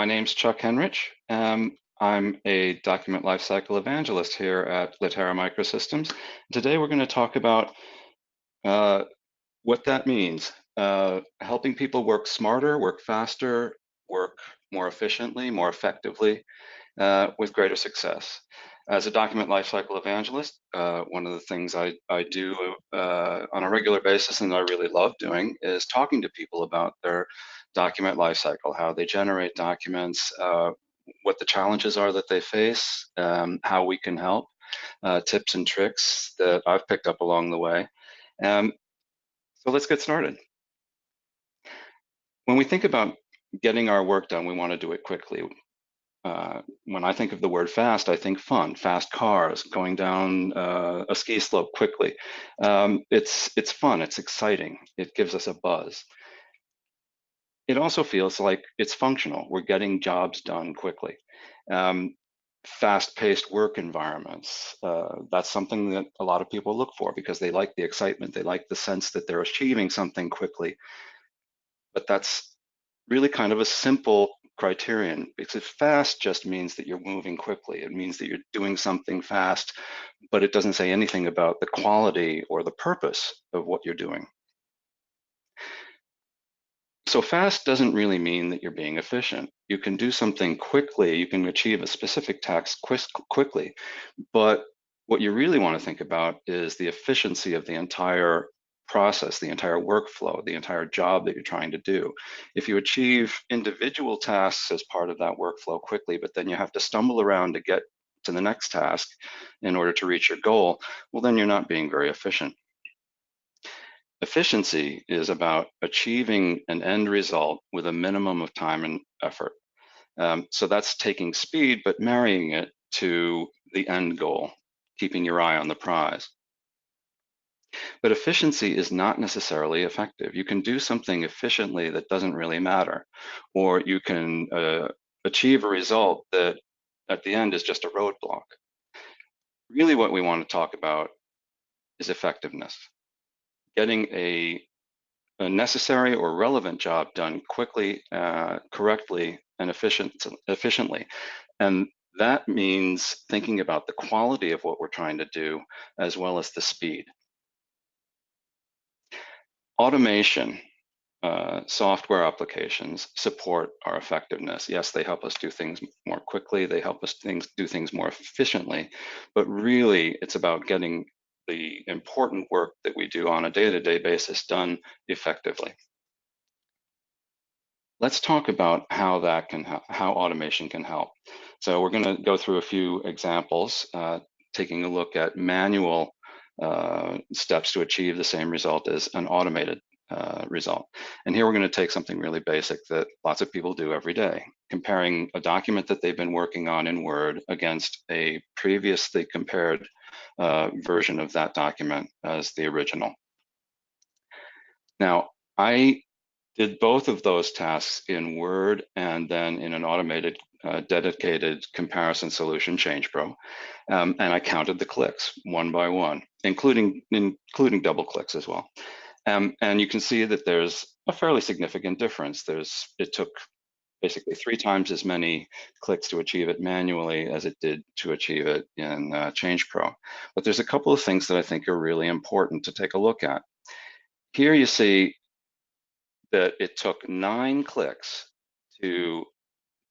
My name's Chuck Henrich. I'm a document lifecycle evangelist here at Latera Microsystems. Today we're going to talk about uh, what that means, helping people work smarter, work faster, work more efficiently, more effectively, with greater success. As a document lifecycle evangelist, one of the things I do on a regular basis and I really love doing is talking to people about their document lifecycle, how they generate documents, what the challenges are that they face, how we can help, tips and tricks that I've picked up along the way. Um, so let's get started. When we think about getting our work done, we want to do it quickly. When I think of the word fast, I think fun, fast cars, going down a ski slope quickly. It's fun, it's exciting, it gives us a buzz. It also feels like it's functional. We're getting jobs done quickly. Um, Fast-paced work environments, that's something that a lot of people look for because they like the excitement, they like the sense that they're achieving something quickly. But that's really kind of a simple criterion because if fast just means that you're moving quickly. It means that you're doing something fast, but it doesn't say anything about the quality or the purpose of what you're doing. So fast doesn't really mean that you're being efficient. You can do something quickly, you can achieve a specific task quickly, but what you really want to think about is the efficiency of the entire process, the entire workflow, the entire job that you're trying to do. If you achieve individual tasks as part of that workflow quickly, but then you have to stumble around to get to the next task in order to reach your goal, well, then you're not being very efficient. Efficiency is about achieving an end result with a minimum of time and effort. So that's taking speed, but marrying it to the end goal, keeping your eye on the prize. But efficiency is not necessarily effective. You can do something efficiently that doesn't really matter, or you can achieve a result that at the end is just a roadblock. Really, what we want to talk about is effectiveness, getting a necessary or relevant job done quickly, correctly, and efficiently. And that means thinking about the quality of what we're trying to do as well as the speed. Automation, software applications support our effectiveness. Yes, they help us do things more quickly, they help us do things more efficiently, but really it's about getting the important work that we do on a day-to-day basis done effectively. Let's talk about how how automation can help. So we're going to go through a few examples, taking a look at manual steps to achieve the same result as an automated result. And here we're going to take something really basic that lots of people do every day, comparing a document that they've been working on in Word against a previously compared version of that document as the original. Now, I did both of those tasks in Word and then in an automated dedicated comparison solution, ChangePro, and I counted the clicks one by one, including double clicks as well. And you can see that there's a fairly significant difference. It took basically 3 times as many clicks to achieve it manually as it did to achieve it in ChangePro. But there's a couple of things that I think are really important to take a look at. Here you see that it took 9 clicks to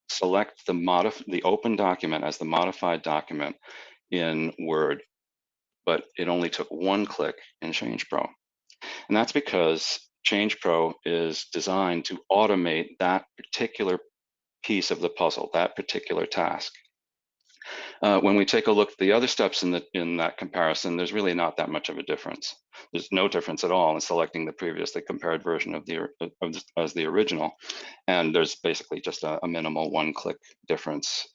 select the open document as the modified document in Word, but it only took 1 click in ChangePro. And that's because ChangePro is designed to automate that particular piece of the puzzle, that particular task. When we take a look at the other steps in that comparison, there's really not that much of a difference. There's no difference at all in selecting the previously compared version as the original, and there's basically just a minimal 1-click difference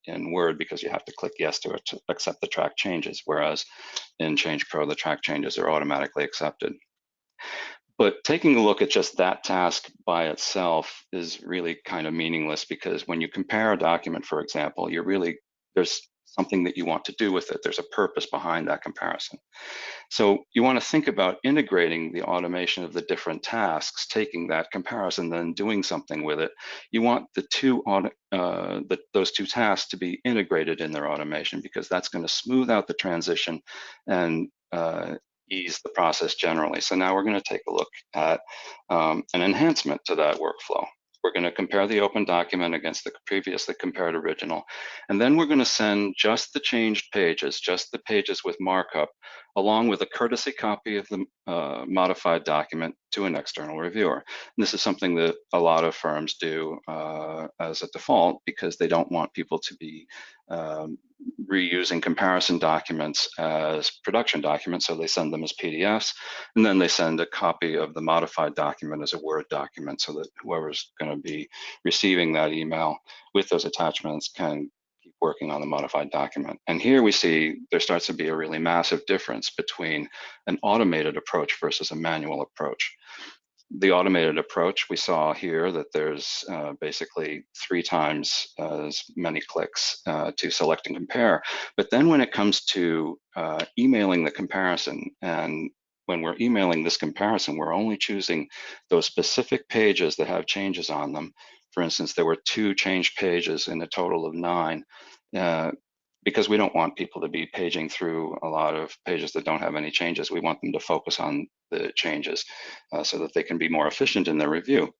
in Word because you have to click yes to accept the track changes, whereas in ChangePro the track changes are automatically accepted. But taking a look at just that task by itself is really kind of meaningless because when you compare a document, for example, there's something that you want to do with it. There's a purpose behind that comparison. So you want to think about integrating the automation of the different tasks, taking that comparison, then doing something with it. You want those two tasks to be integrated in their automation, because that's going to smooth out the transition and ease the process generally. So now we're going to take a look at an enhancement to that workflow. We're going to compare the open document against the previously compared original, and then we're going to send just the changed pages, just the pages with markup, along with a courtesy copy of the modified document to an external reviewer. And this is something that a lot of firms do as a default, because they don't want people to be reusing comparison documents as production documents, so they send them as PDFs, and then they send a copy of the modified document as a Word document, so that whoever's going to be receiving that email with those attachments can keep working on the modified document. And here we see there starts to be a really massive difference between an automated approach versus a manual approach. The automated approach, we saw here that there's basically 3 times as many clicks to select and compare. But then when it comes to emailing the comparison, and when we're emailing this comparison, we're only choosing those specific pages that have changes on them. For instance, there were 2 changed pages in a total of 9. Because we don't want people to be paging through a lot of pages that don't have any changes. We want them to focus on the changes so that they can be more efficient in their review.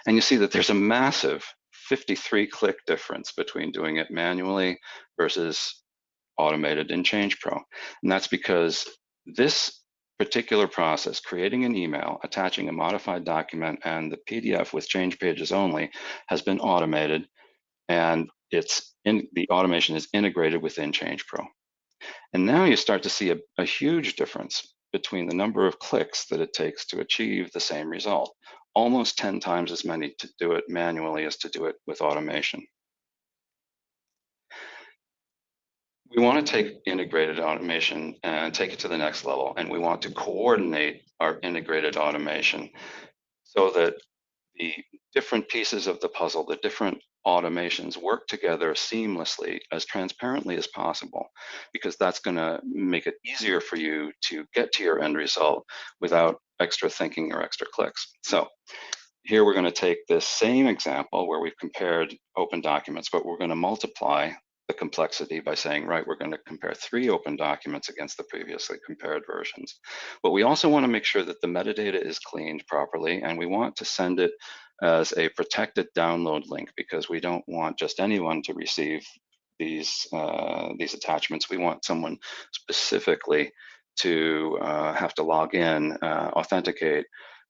And you see that there's a massive 53 click difference between doing it manually versus automated in Change Pro. And that's because this particular process, creating an email, attaching a modified document, and the PDF with change pages only, has been automated, and the automation is integrated within Change Pro. And now you start to see a huge difference between the number of clicks that it takes to achieve the same result. Almost 10 times as many to do it manually as to do it with automation. We want to take integrated automation and take it to the next level, and we want to coordinate our integrated automation so that the different pieces of the puzzle, the different automations, work together seamlessly, as transparently as possible, because that's going to make it easier for you to get to your end result without extra thinking or extra clicks. So here we're going to take this same example where we've compared open documents, but we're going to multiply the complexity by saying, right, we're going to compare 3 open documents against the previously compared versions. But we also want to make sure that the metadata is cleaned properly, and we want to send it as a protected download link, because we don't want just anyone to receive these attachments. We want someone specifically to have to log in, authenticate,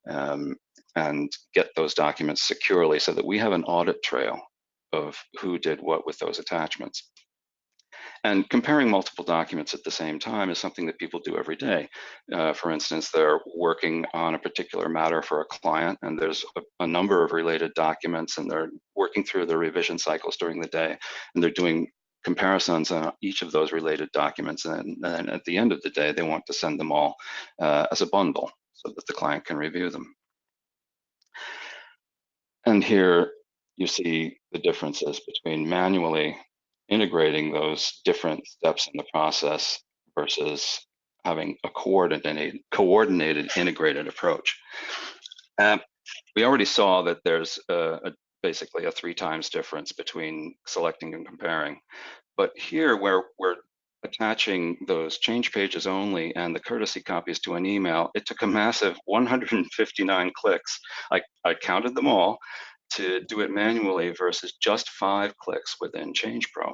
and get those documents securely, so that we have an audit trail of who did what with those attachments. And comparing multiple documents at the same time is something that people do every day. For instance, they're working on a particular matter for a client, and there's a number of related documents, and they're working through the revision cycles during the day, and they're doing comparisons on each of those related documents. And then at the end of the day, they want to send them all as a bundle so that the client can review them. And here you see the differences between manually integrating those different steps in the process versus having a coordinated integrated approach. We already saw that there's basically a 3 times difference between selecting and comparing. But here, where we're attaching those change pages only and the courtesy copies to an email, it took a massive 159 clicks. I counted them all to do it manually versus just 5 clicks within Change Pro,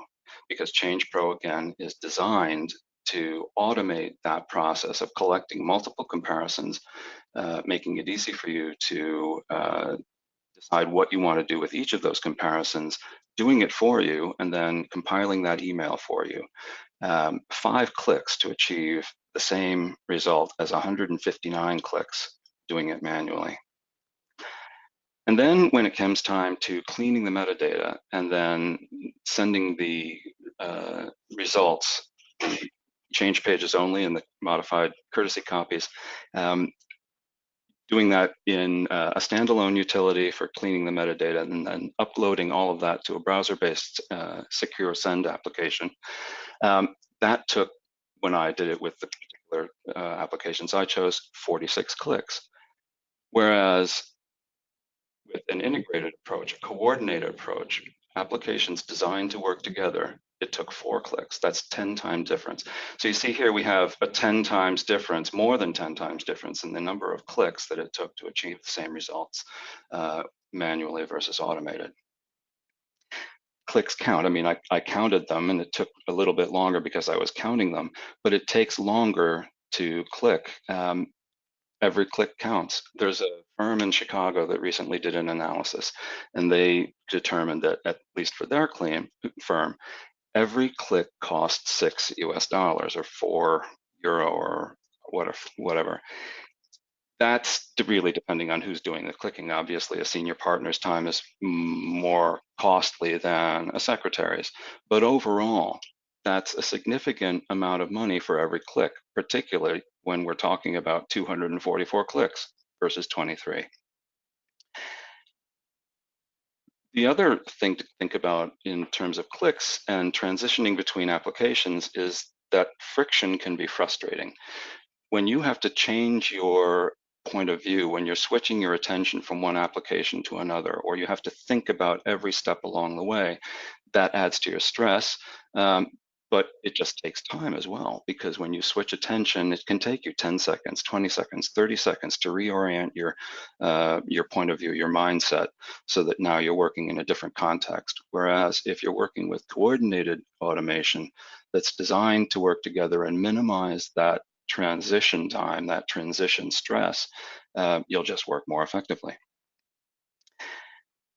because Change Pro, again, is designed to automate that process of collecting multiple comparisons, making it easy for you to decide what you want to do with each of those comparisons, doing it for you, and then compiling that email for you. 5 clicks to achieve the same result as 159 clicks doing it manually. And then when it comes time to cleaning the metadata and then sending the results, the change pages only and the modified courtesy copies, doing that in a standalone utility for cleaning the metadata, and then uploading all of that to a browser-based secure send application. That took, when I did it with the particular applications I chose, 46 clicks. Whereas with an integrated approach, a coordinated approach, applications designed to work together, it took 4 clicks. That's 10 times difference. So you see here we have a 10 times difference, more than 10 times difference in the number of clicks that it took to achieve the same results manually versus automated. Clicks count. I mean, I counted them, and it took a little bit longer because I was counting them, but it takes longer to click. Every click counts. There's a firm in Chicago that recently did an analysis, and they determined that, at least for their claim firm, every click costs $6 or €4 or whatever. That's really depending on who's doing the clicking. Obviously, a senior partner's time is more costly than a secretary's, but overall, that's a significant amount of money for every click, particularly when we're talking about 244 clicks versus 23. The other thing to think about in terms of clicks and transitioning between applications is that friction can be frustrating. When you have to change your point of view, when you're switching your attention from one application to another, or you have to think about every step along the way, that adds to your stress. But it just takes time as well, because when you switch attention, it can take you 10 seconds, 20 seconds, 30 seconds to reorient your point of view, your mindset, so that now you're working in a different context. Whereas if you're working with coordinated automation that's designed to work together and minimize that transition time, that transition stress, you'll just work more effectively.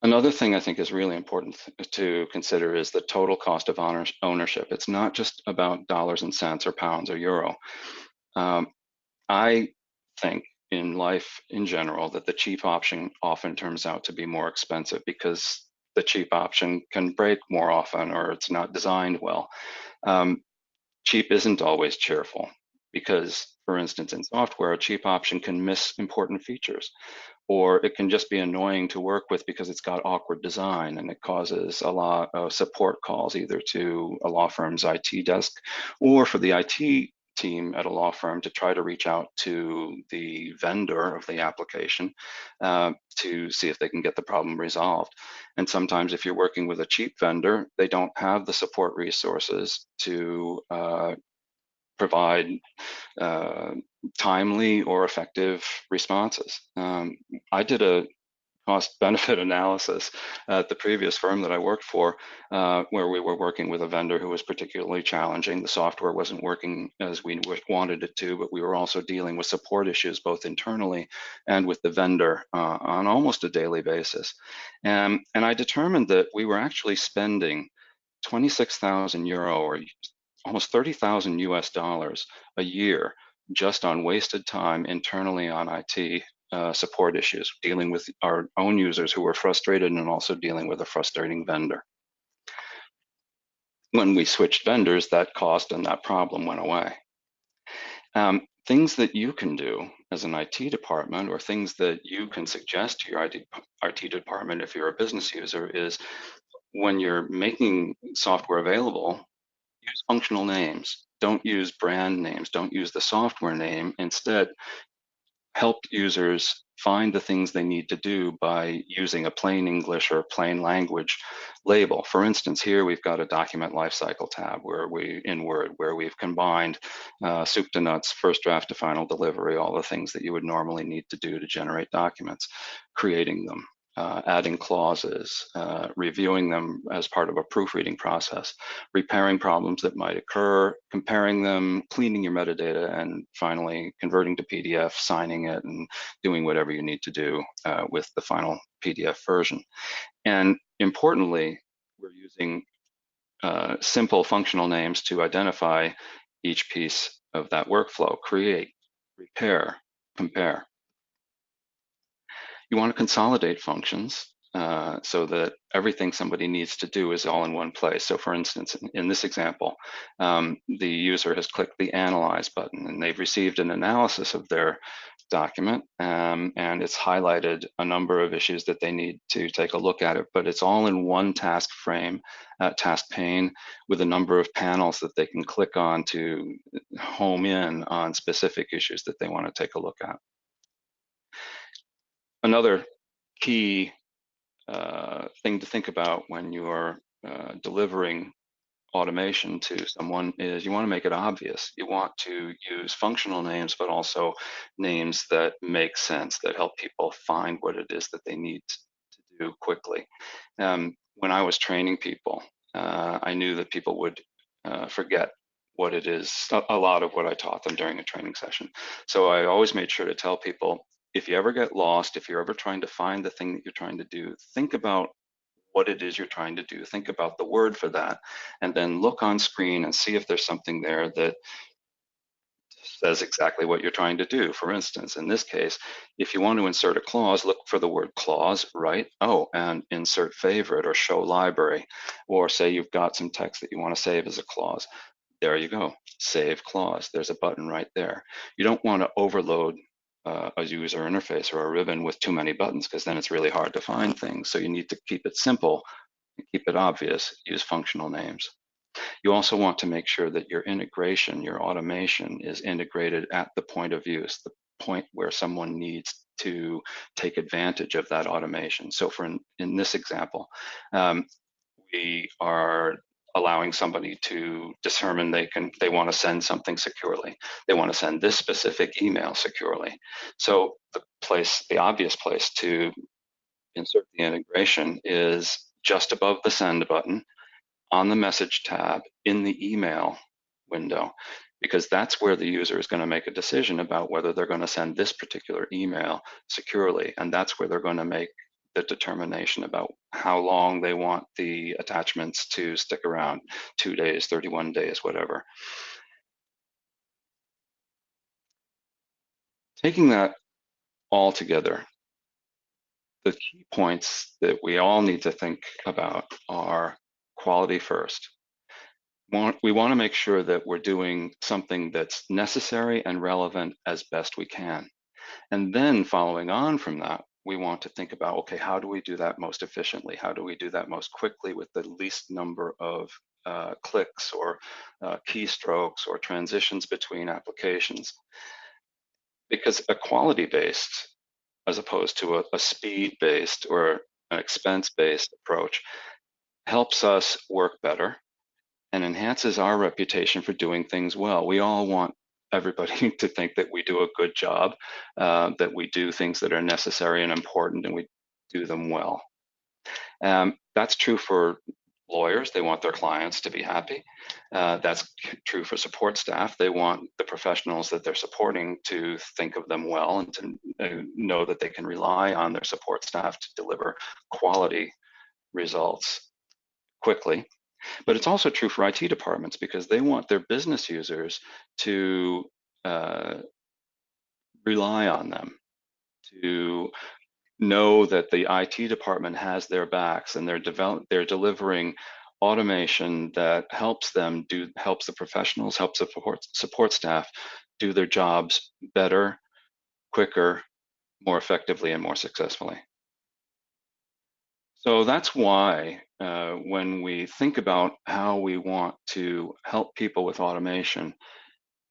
Another thing I think is really important to consider is the total cost of ownership. It's not just about dollars and cents or pounds or euro. I think in life in general that the cheap option often turns out to be more expensive because the cheap option can break more often, or it's not designed well. Cheap isn't always cheerful because, for instance, in software, a cheap option can miss important features, or it can just be annoying to work with because it's got awkward design and it causes a lot of support calls either to a law firm's IT desk or for the IT team at a law firm to try to reach out to the vendor of the application to see if they can get the problem resolved. And sometimes if you're working with a cheap vendor, they don't have the support resources to provide timely or effective responses. I did a cost benefit analysis at the previous firm that I worked for, where we were working with a vendor who was particularly challenging. The software wasn't working as we wanted it to, but we were also dealing with support issues both internally and with the vendor on almost a daily basis. And I determined that we were actually spending €26,000 or almost 30,000 US dollars a year just on wasted time internally on IT support issues, dealing with our own users who were frustrated and also dealing with a frustrating vendor. When we switched vendors, that cost and that problem went away. Things that you can do as an IT department, or things that you can suggest to your IT department if you're a business user, is when you're making software available, use functional names. Don't use brand names. Don't use the software name. Instead, help users find the things they need to do by using a plain English or plain language label. For instance, here we've got a document lifecycle tab in Word, where we've combined soup to nuts, first draft to final delivery, all the things that you would normally need to do to generate documents, creating them, adding clauses, reviewing them as part of a proofreading process, repairing problems that might occur, comparing them, cleaning your metadata, and finally converting to PDF, signing it, and doing whatever you need to do with the final PDF version. And importantly, we're using simple functional names to identify each piece of that workflow: create, repair, compare. You want to consolidate functions. so that everything somebody needs to do is all in one place. So for instance, in this example, the user has clicked the Analyze button and they've received an analysis of their document, and it's highlighted a number of issues that they need to take a look at it, but it's all in one task frame, task pane, with a number of panels that they can click on to home in on specific issues that they want to take a look at. Another key thing to think about when you're delivering automation to someone is you want to make it obvious. You want to use functional names, but also names that make sense, that help people find what it is that they need to do quickly. When I was training people, I knew that people would forget what it is, a lot of what I taught them during a training session. So I always made sure to tell people, if you ever get lost, if you're ever trying to find the thing that you're trying to do, think about what it is you're trying to do. Think about the word for that, and then look on screen and see if there's something there that says exactly what you're trying to do. For instance, in this case, if you want to insert a clause, look for the word clause, right? Oh, and insert favorite or show library, or say you've got some text that you want to save as a clause. There you go, save clause. There's a button right there. You don't want to overload a user interface or a ribbon with too many buttons, because then it's really hard to find things. So you need to keep it simple, keep it obvious, use functional names. You also want to make sure that your integration, your automation is integrated at the point of use, the point where someone needs to take advantage of that automation. So in this example, we are allowing somebody to determine they want to send something securely. They want to send this specific email securely. So the obvious place to insert the integration is just above the send button on the message tab in the email window, because that's where the user is going to make a decision about whether they're going to send this particular email securely. And that's where they're going to make the determination about how long they want the attachments to stick around, 2 days, 31 days, whatever. Taking that all together, the key points that we all need to think about are quality first. We want to make sure that we're doing something that's necessary and relevant as best we can. And then following on from that, we want to think about, okay, how do we do that most efficiently? How do we do that most quickly with the least number of clicks or keystrokes or transitions between applications? Because a quality-based, as opposed to a speed-based or an expense-based approach, helps us work better and enhances our reputation for doing things well. We all want everybody to think that we do a good job, that we do things that are necessary and important, and we do them well. That's true for lawyers. They want their clients to be happy. That's true for support staff. They want the professionals that they're supporting to think of them well and to know that they can rely on their support staff to deliver quality results quickly. But it's also true for IT departments, because they want their business users to rely on them, to know that the IT department has their backs, and they're delivering automation that helps the professionals, helps the support staff do their jobs better, quicker, more effectively, and more successfully. So that's why when we think about how we want to help people with automation,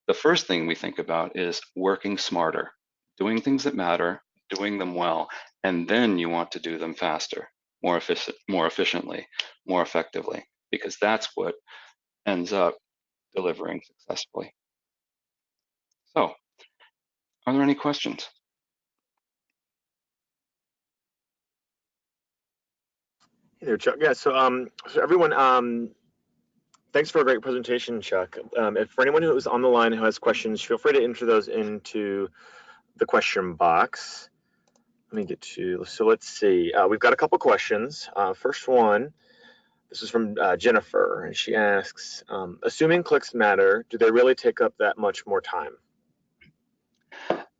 the first thing we think about is working smarter, doing things that matter, doing them well, and then you want to do them faster, more efficiently, more effectively, because that's what ends up delivering successfully. So, are there any questions? Hey there, Chuck. Yeah, so everyone, thanks for a great presentation, Chuck. If for anyone who is on the line who has questions, feel free to enter those into the question box. Let me get to, so let's see. We've got a couple questions. First one, this is from Jennifer, and she asks, assuming clicks matter, do they really take up that much more time?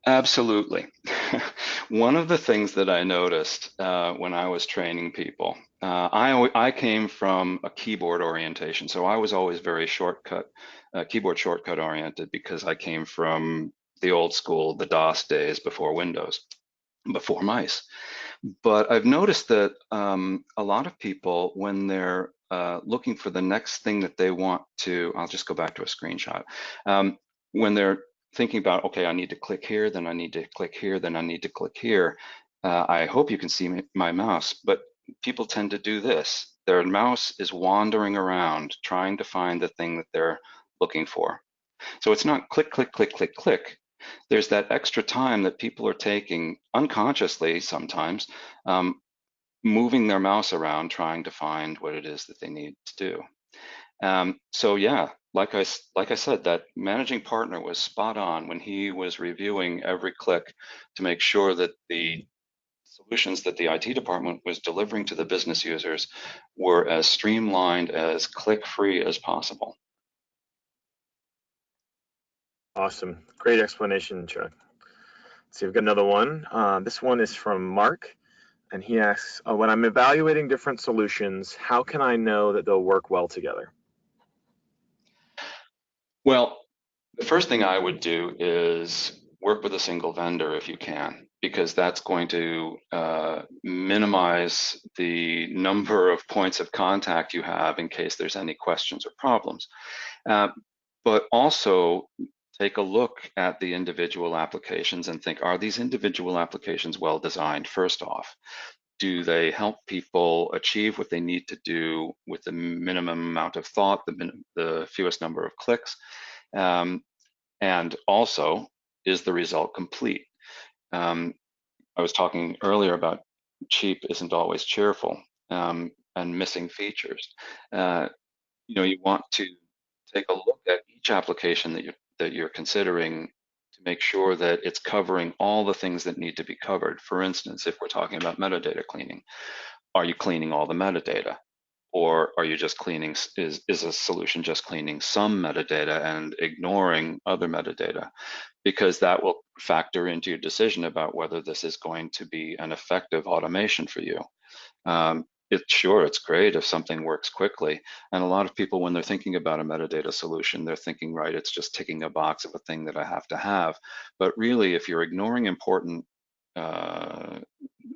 Absolutely. One of the things that I noticed when I was training people, I came from a keyboard orientation, so I was always very keyboard shortcut oriented because I came from the old school, the DOS days before Windows, before mice. But I've noticed that a lot of people, when they're looking for the next thing that they want to, I'll just go back to a screenshot. When they're thinking about, okay, I need to click here, then I need to click here, then I need to click here. I hope you can see my mouse, but people tend to do this. Their mouse is wandering around trying to find the thing that they're looking for. So it's not click, click, click, click, click. There's that extra time that people are taking unconsciously sometimes, um, moving their mouse around trying to find what it is that they need to do. So yeah, like I said, that managing partner was spot on when he was reviewing every click to make sure that the solutions that the IT department was delivering to the business users were as streamlined, as click-free as possible. Awesome. Great explanation, Chuck. So we've got another one. This one is from Mark, and he asks, when I'm evaluating different solutions, how can I know that they'll work well together? Well, the first thing I would do is work with a single vendor if you can, because that's going to minimize the number of points of contact you have in case there's any questions or problems. Uh, but also take a look at the individual applications and think, are these individual applications well designed, first off? Do they help people achieve what they need to do with the minimum amount of thought, the fewest number of clicks? Um, and also, is the result complete? Um, I was talking earlier about cheap isn't always cheerful, and missing features. Uh, you want to take a look at each application that you're considering to make sure that it's covering all the things that need to be covered. For instance, if we're talking about metadata cleaning, are you cleaning all the metadata? Or are you just cleaning, is a solution just cleaning some metadata and ignoring other metadata? Because that will factor into your decision about whether this is going to be an effective automation for you. It's great if something works quickly. And a lot of people, when they're thinking about a metadata solution, they're thinking, right, it's just ticking a box of a thing that I have to have. But really, if you're ignoring important uh,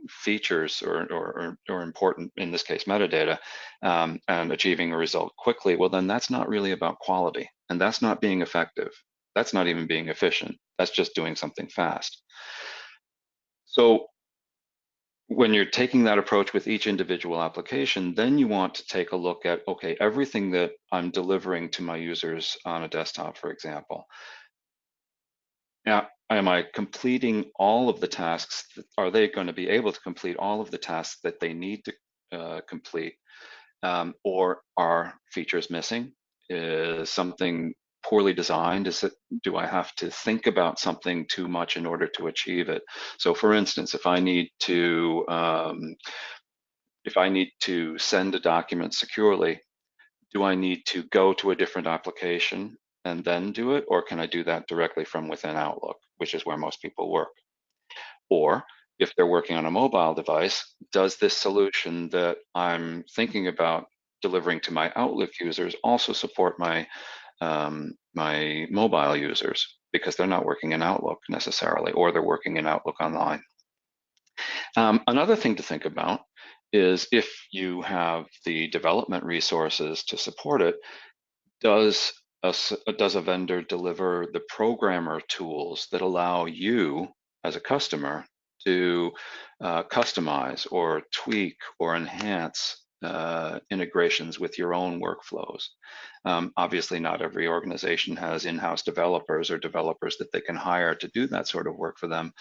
features or important, in this case, metadata, and achieving a result quickly, well, then that's not really about quality. And that's not being effective. That's not even being efficient. That's just doing something fast. So when you're taking that approach with each individual application, then you want to take a look at, okay, everything that I'm delivering to my users on a desktop, for example. Now, am I completing all of the tasks? Are they going to be able to complete all of the tasks that they need to complete? Or are features missing? Is something poorly designed? Do I have to think about something too much in order to achieve it? So for instance, if I need to send a document securely, do I need to go to a different application and then do it? Or can I do that directly from within Outlook, which is where most people work? Or if they're working on a mobile device, does this solution that I'm thinking about delivering to my Outlook users also support my mobile users, because they're not working in Outlook necessarily, or they're working in Outlook Online? Another thing to think about is, if you have the development resources to support it, does a vendor deliver the programmer tools that allow you as a customer to customize or tweak or enhance integrations with your own workflows? Obviously, not every organization has in-house developers or developers that they can hire to do that sort of work for them.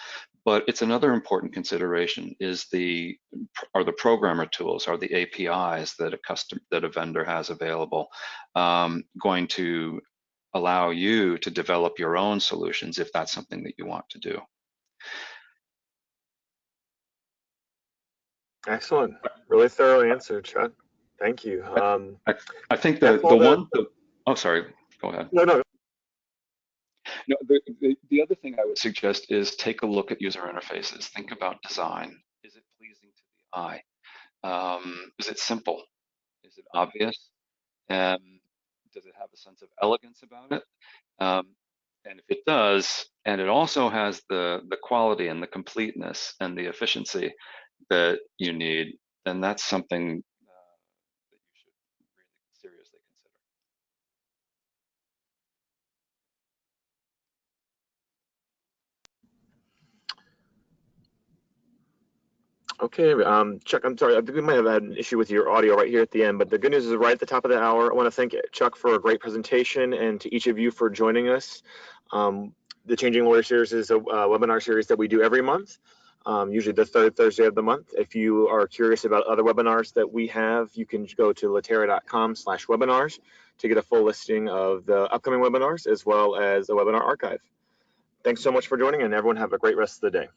But it's another important consideration: are the programmer tools, are the APIs that a vendor has available, going to allow you to develop your own solutions if that's something that you want to do? Excellent. Really thorough answer, Chuck. Thank you. I, I think Yeah, the for all the the one, oh, sorry, go ahead. no, no. No, the other thing I would suggest is take a look at user interfaces. Think about design. Is it pleasing to the eye? Is it simple? Is it obvious? Um, does it have a sense of elegance about it? Um, and if it does, and it also has the quality and the completeness and the efficiency that you need, then that's something that you should really seriously consider. Okay, Chuck, I'm sorry. I think we might have had an issue with your audio right here at the end, but the good news is right at the top of the hour. I want to thank Chuck for a great presentation and to each of you for joining us. The Changing Lawyer series is a webinar series that we do every month, usually the third Thursday of the month. If you are curious about other webinars that we have, you can go to latera.com/webinars to get a full listing of the upcoming webinars as well as a webinar archive. Thanks so much for joining, and everyone have a great rest of the day.